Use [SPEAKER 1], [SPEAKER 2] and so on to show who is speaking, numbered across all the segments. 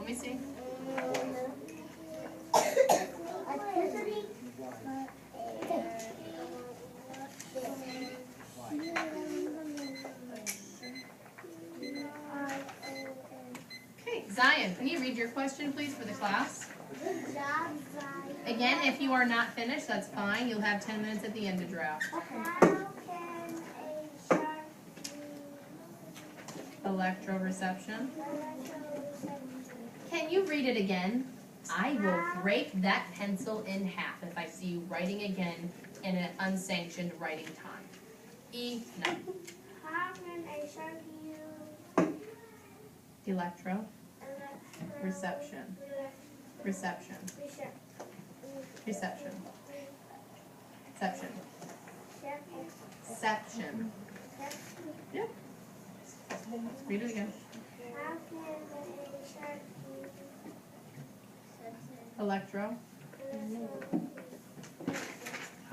[SPEAKER 1] Let me see. Okay, Zion, can you read your question, please, for the class? Again, if you are not finished, that's fine. You'll have 10 minutes at the end to draft.
[SPEAKER 2] How can a shark
[SPEAKER 1] Electroreception. Can you read it again? I will break that pencil in half if I see you writing again in an unsanctioned writing time. E, no.
[SPEAKER 2] How can a shark use
[SPEAKER 1] Electro. Reception. Reception. Reception. Reception. Reception. Yep. Read it again.
[SPEAKER 2] How can a shark use
[SPEAKER 1] Electro.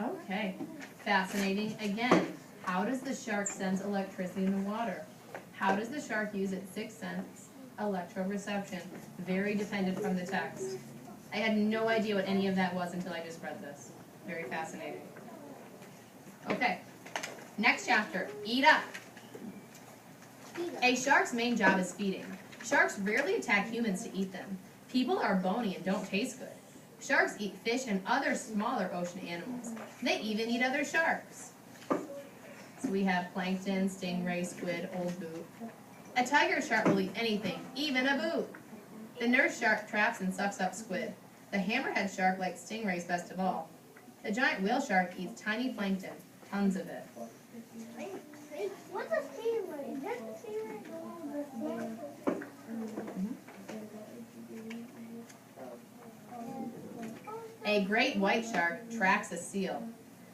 [SPEAKER 1] Okay. Fascinating. Again, how does the shark sense electricity in the water? How does the shark use its sixth sense? Electroreception. Very dependent from the text. I had no idea what any of that was until I just read this. Very fascinating. Okay. Next chapter. Eat up. A shark's main job is feeding. Sharks rarely attack humans to eat them. People are bony and don't taste good. Sharks eat fish and other smaller ocean animals. They even eat other sharks. So we have plankton, stingray, squid, old boot. A tiger shark will eat anything, even a boot. The nurse shark traps and sucks up squid. The hammerhead shark likes stingrays best of all. The giant whale shark eats tiny plankton, tons of it.
[SPEAKER 2] What's a stingray? Is that the stingray going
[SPEAKER 1] A great white shark tracks a seal.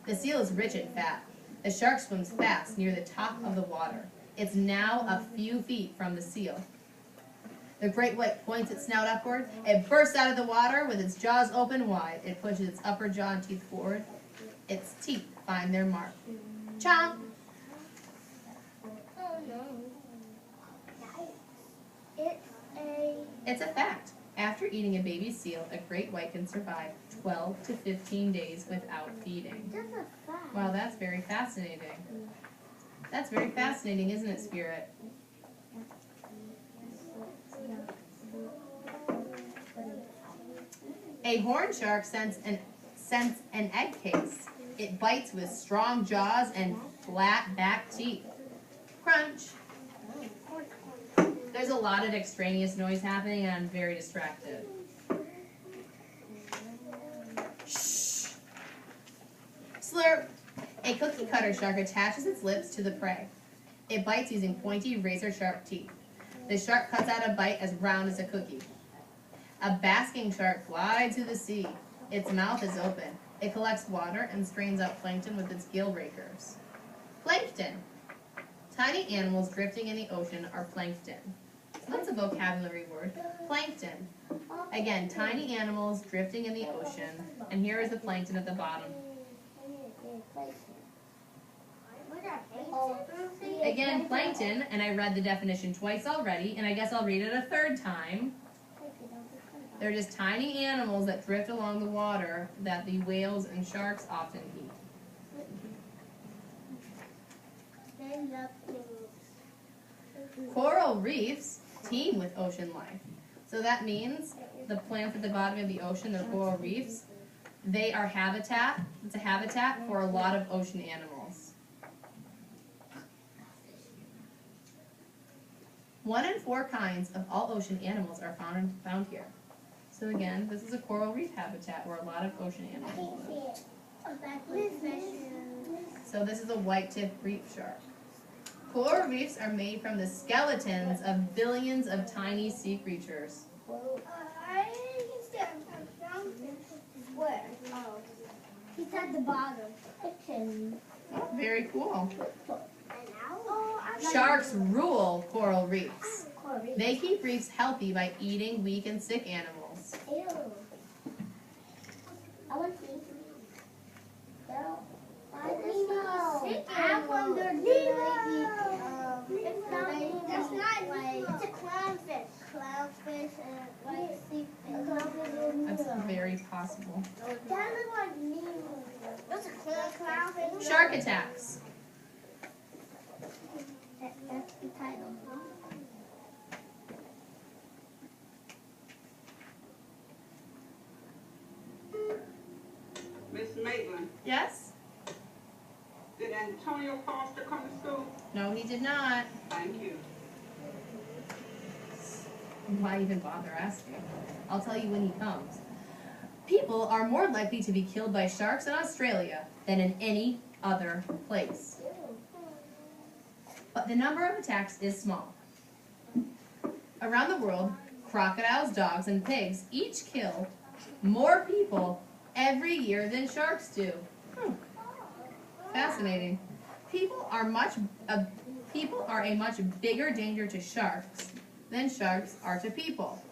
[SPEAKER 1] The seal is rich in fat. The shark swims fast near the top of the water. It's now a few feet from the seal. The great white points its snout upward. It bursts out of the water with its jaws open wide. It pushes its upper jaw and teeth forward. Its teeth find their mark. Chomp! It's a fact. After eating a baby seal, a great white can survive 12 to 15 days without feeding.
[SPEAKER 2] That's a fact.
[SPEAKER 1] Wow, that's very fascinating. That's very fascinating, isn't it, Spirit? A horn shark scents an egg case. It bites with strong jaws and flat back teeth. Crunch. There's a lot of extraneous noise happening and I'm very distracted. Shh. Slurp. A cookie cutter shark attaches its lips to the prey. It bites using pointy, razor-sharp teeth. The shark cuts out a bite as round as a cookie. A basking shark glides through the sea. Its mouth is open. It collects water and strains out plankton with its gill rakers. Plankton. Tiny animals drifting in the ocean are plankton. So that's a vocabulary word. Plankton. Again, tiny animals drifting in the ocean. And here is the plankton at the bottom. Again, plankton, and I read the definition twice already, and I guess I'll read it a third time. They're just tiny animals that drift along the water that the whales and sharks often eat. Coral reefs teem with ocean life. So that means the plants at the bottom of the ocean, the coral reefs, they are habitat. It's a habitat for a lot of ocean animals. 1 in 4 kinds of all ocean animals are found here. So again, this is a coral reef habitat where a lot of ocean animals live. So this is a white-tipped reef shark. Coral reefs are made from the skeletons of billions of tiny sea creatures.
[SPEAKER 2] Where? Oh, he's at the bottom.
[SPEAKER 1] Oh, very cool.
[SPEAKER 2] Oh,
[SPEAKER 1] Sharks rule coral reefs. They keep reefs healthy by eating weak and sick animals.
[SPEAKER 2] Ew. I want to see. I wonder That's not Nemo. It's a clownfish. Clownfish and
[SPEAKER 1] possible.
[SPEAKER 2] That looks like Nemo. What's a clownfish?
[SPEAKER 1] Shark attacks.
[SPEAKER 2] That's the title, huh?
[SPEAKER 3] Miss Maitland,
[SPEAKER 1] Yes?
[SPEAKER 3] did Antonio Foster come to school?
[SPEAKER 1] No, he did not.
[SPEAKER 3] Thank you.
[SPEAKER 1] Why even bother asking? I'll tell you when he comes. People are more likely to be killed by sharks in Australia than in any other place. But the number of attacks is small. Around the world, crocodiles, dogs, and pigs each kill more people every year than sharks do. Fascinating. People are a much bigger danger to sharks than sharks are to people.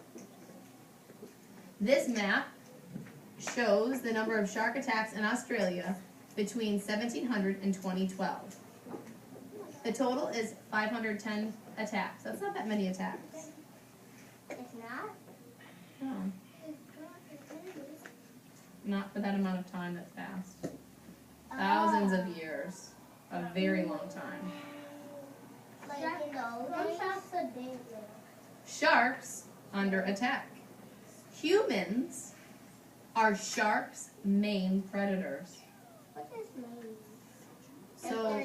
[SPEAKER 1] This map shows the number of shark attacks in Australia between 1700 and 2012. The total is 510 attacks. That's not that many attacks.
[SPEAKER 2] It's not?
[SPEAKER 1] No, not for that amount of time that's passed. Thousands of years. A very long time.
[SPEAKER 2] Like, you know, those sharks are dangerous.
[SPEAKER 1] Sharks under attack. Humans are sharks' main predators.
[SPEAKER 2] What does mean?
[SPEAKER 1] So,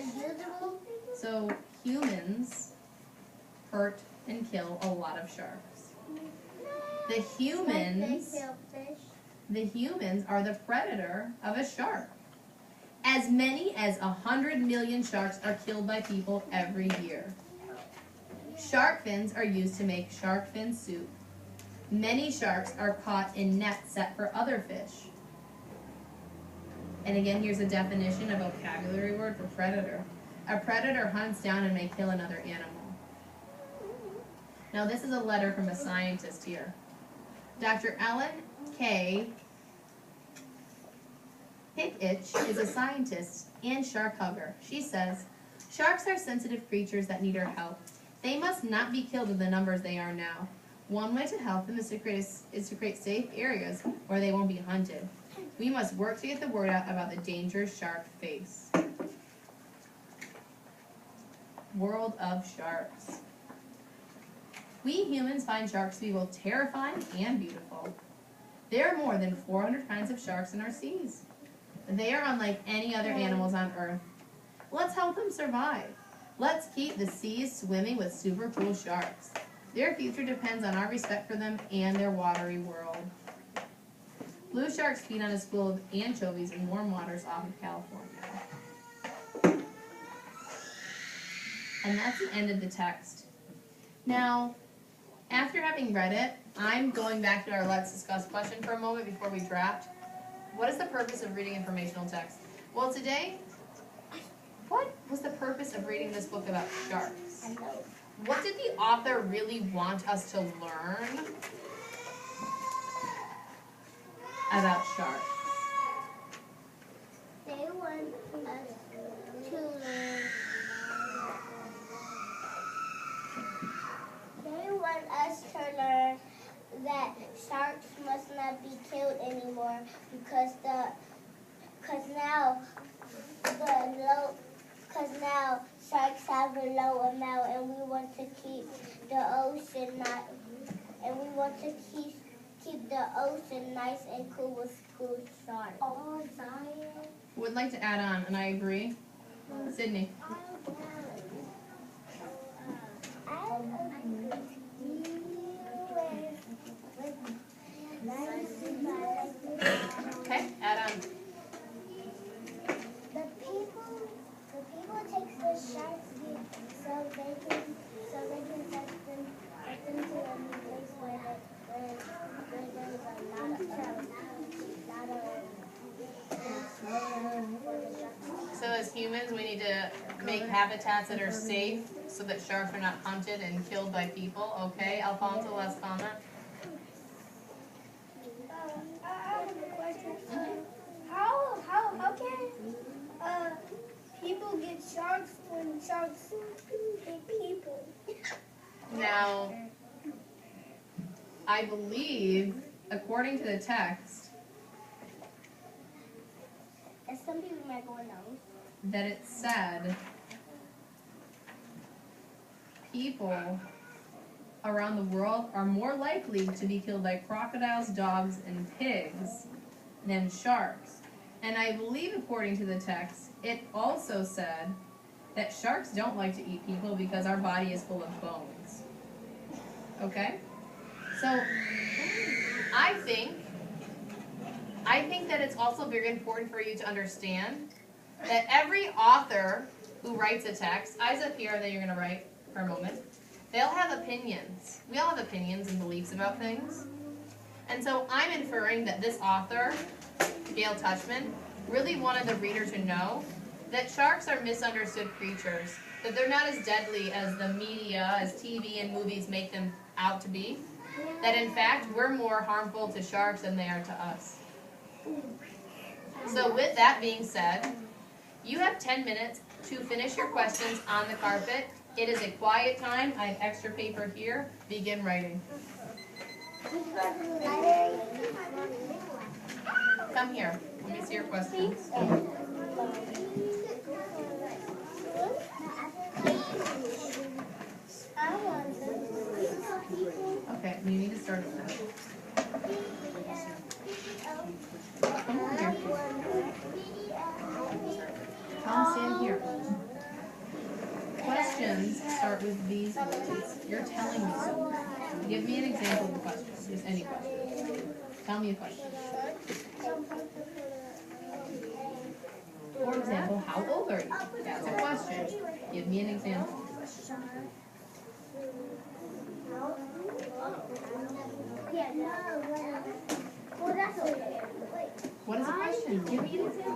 [SPEAKER 1] so humans hurt and kill a lot of sharks. The humans are the predator of a shark. As many as 100 million sharks are killed by people every year. Shark fins are used to make shark fin soup. Many sharks are caught in nets set for other fish. And again, here's a definition, a vocabulary word for predator. A predator hunts down and may kill another animal. Now this is a letter from a scientist here. Dr. Ellen K. Hickich is a scientist and shark hugger. She says, sharks are sensitive creatures that need our help. They must not be killed in the numbers they are now. One way to help them is to create safe areas where they won't be hunted. We must work to get the word out about the dangers sharks face. World of sharks. We humans find sharks to be both terrifying and beautiful. There are more than 400 kinds of sharks in our seas. They are unlike any other animals on Earth. Let's help them survive. Let's keep the seas swimming with super cool sharks. Their future depends on our respect for them and their watery world. Blue sharks feed on a school of anchovies in warm waters off of California. And that's the end of the text. Now, after having read it, I'm going back to our let's discuss question for a moment before we draft. What is the purpose of reading informational text? Well, today, what was the purpose of reading this book about sharks? What did the author really want us to learn about sharks?
[SPEAKER 2] They want us to learn. They want us to learn that sharks must not be killed anymore because now sharks have a low amount, and we want to keep the ocean nice and cool with cool sharks. Oh, science.
[SPEAKER 1] Would like to add on, and I agree. Sydney. Okay, add on.
[SPEAKER 2] The people take the sharks so they can set them to a new place where there's a lot of
[SPEAKER 1] So as humans, we need to make habitats that are safe so that sharks are not hunted and killed by people. Okay, Alfonso, last comment.
[SPEAKER 2] I have a question. How can people get sharks when sharks eat people?
[SPEAKER 1] Now, I believe, according to the text,
[SPEAKER 2] And some people might go no.
[SPEAKER 1] that it said people around the world are more likely to be killed by crocodiles, dogs, and pigs than sharks. And I believe, according to the text, it also said that sharks don't like to eat people because our body is full of bones. Okay? So, I think that it's also very important for you to understand that every author who writes a text, Isaac here that you're going to write for a moment, they'll have opinions. We all have opinions and beliefs about things. And so I'm inferring that this author, Gail Touchman, really wanted the reader to know that sharks are misunderstood creatures, that they're not as deadly as the media, as TV and movies make them out to be, that in fact we're more harmful to sharks than they are to us. So with that being said, you have 10 minutes to finish your questions on the carpet. It is a quiet time. I have extra paper here. Begin writing. Come here. Let me see your questions. Okay, you need to start with that. Come over here. Come stand here. Questions start with these words. You're telling me something. Give me an example of a question. Just any question. Tell me a question. For example, how old are you? That's a question. Give me an example. What is a question? Give me an example.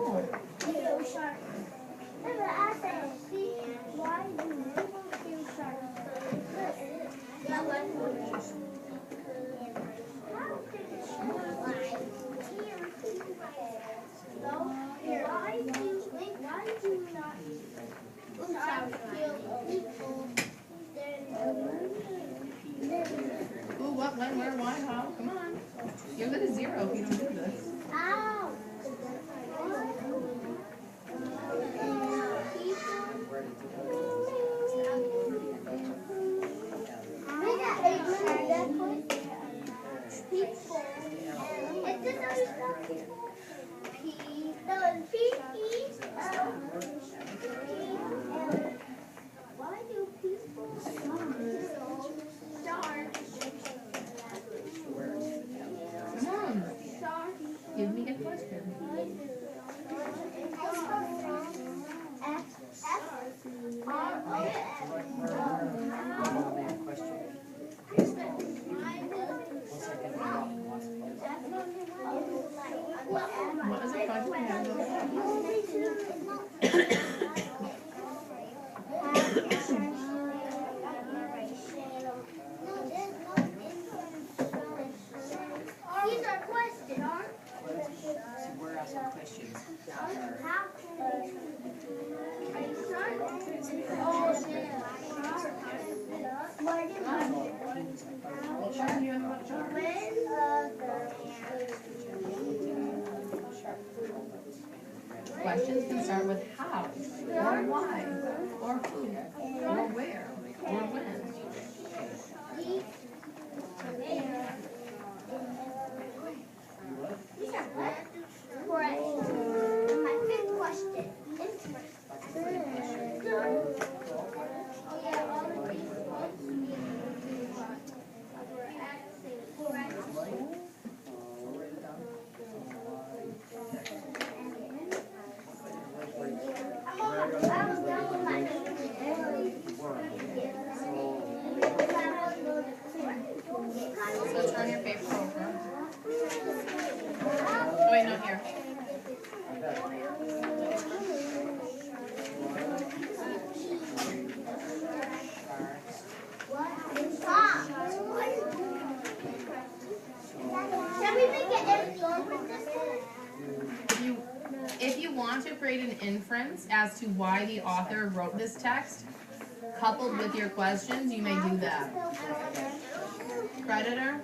[SPEAKER 1] Ooh, what, when, where, why, how? Come on. You'll get a 0 if you don't do this.
[SPEAKER 2] Why do people
[SPEAKER 1] Come on. Give me a question. What is a
[SPEAKER 2] These are questions, aren't
[SPEAKER 4] We're asking questions.
[SPEAKER 1] Questions can start with how, or why, or who, or where, or when.
[SPEAKER 2] My fifth question.
[SPEAKER 1] So turn your paper over. Oh, wait, no, here.
[SPEAKER 2] Can we make an absorbent this time?
[SPEAKER 1] If you want to create an inference as to why the author wrote this text, coupled with your questions, you may do that. Predator?